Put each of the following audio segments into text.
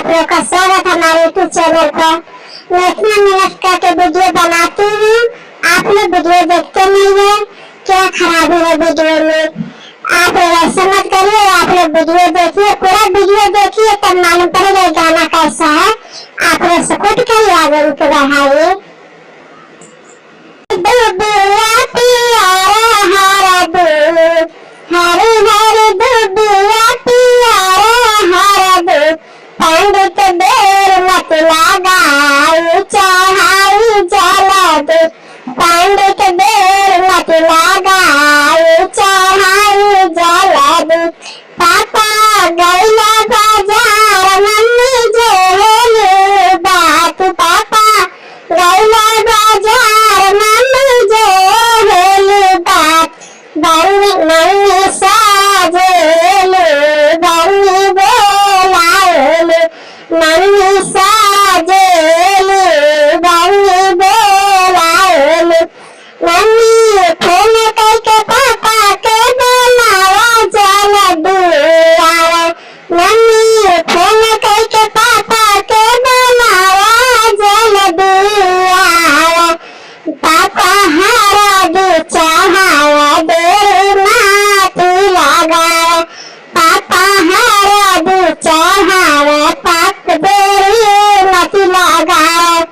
आप लोग का स्वागत हमारे यूट्यूब चैनल पर। मैं इतना मेहनत करके वीडियो बनाती हूँ, आप लोग वीडियो देखते नहीं है, क्या खराबी है वीडियो में। आप लोग ऐसा मत करिए, आप लोग वीडियो देखिए, पूरा वीडियो देखिए तब मालूम पड़ेगा गाना कैसा है। आप लोग सपोर्ट करिए, आगे उनको बढ़ाइए। हरी हरी दुबिया पियारा हरा दूध, पंडित देर मत लगाई चढ़ाई जला दूध, पंडित देर मत लगाई चढ़ाई जला दूध। पापा गैला बाजार मम्मी जेली बात, पापा गैला बाजार मम्मी जेली बात, मम्मी साजेली मम्मी बोलाएली, मम्मी साजेली मम्मी बोलाएली। मम्मी फोन करके पापा के बोलावा जल दुआरा, मम्मी फोन करके पापा के बोलावा जल दुआरा। पापा हरा दूध चढ़ाया देर मत लगाया, पापा हरा दूध चढ़ाया पाप देर मत लगाया।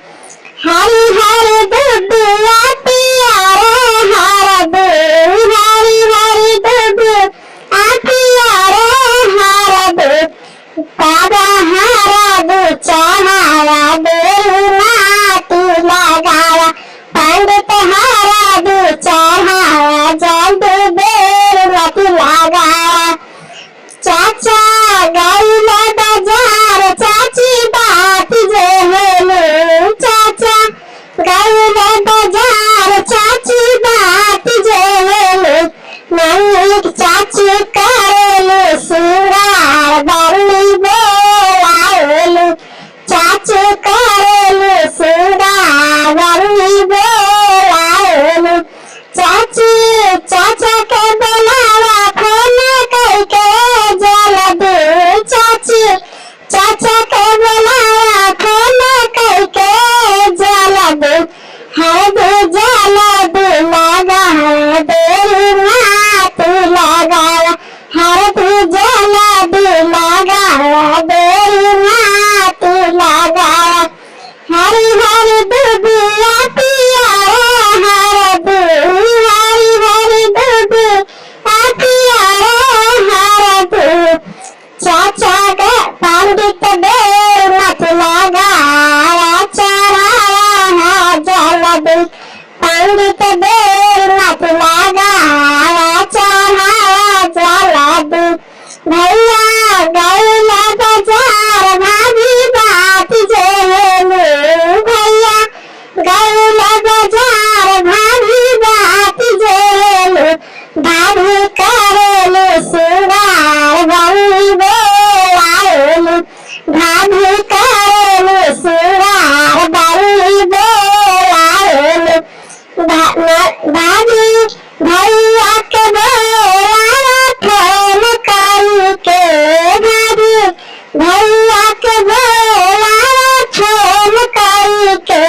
हरी हरी दुबिया पियारा हरा दूध, हरी हरी दुबिया पियारा हरा दूध, बाबा हरा दूध चढ़ाया देर मत लगाया, पंडित हरा दूध चढ़ाया जल्दी देर मत लगाया। चाचा गैला बाजार चाची बात जे हेलो, चाचा गैला बाजार चाची बात जे हेलो, मम्मी चाची करेलो सिंगार बल्ली बोलाएलो, चाची करेलो सिंगार बल्ली बोलाएलो। चाची चाचा के बोलावा फोन करके जल दे, चाची चाचा के बोलावा फोन करके जल दे, हर दे जल दे लगा देर मत लगाया, हर दे जल दे लगा देर मत लगाया। हरी हरी दुबिया पियारा हरा दूध, हरी हरी दुबिया पियारा हरा दूध, चाचा के पंडित देर मत लगाया चढ़ाया जल दूध, पंडित देर मत लगाया चढ़ाया जल दूध। भैया गैला बाजार भाभी बात जेलू, भैया गैला बाजार भाभी बात जेलू, भाभी करेलू सिंगार बल्ली बोलाएलू, भाभी करेलू सिंगार बल्ली बोलाएलू। भाभी भैया के बोलावा फोन करके, भाभी भैया के बोलावा फोन करके,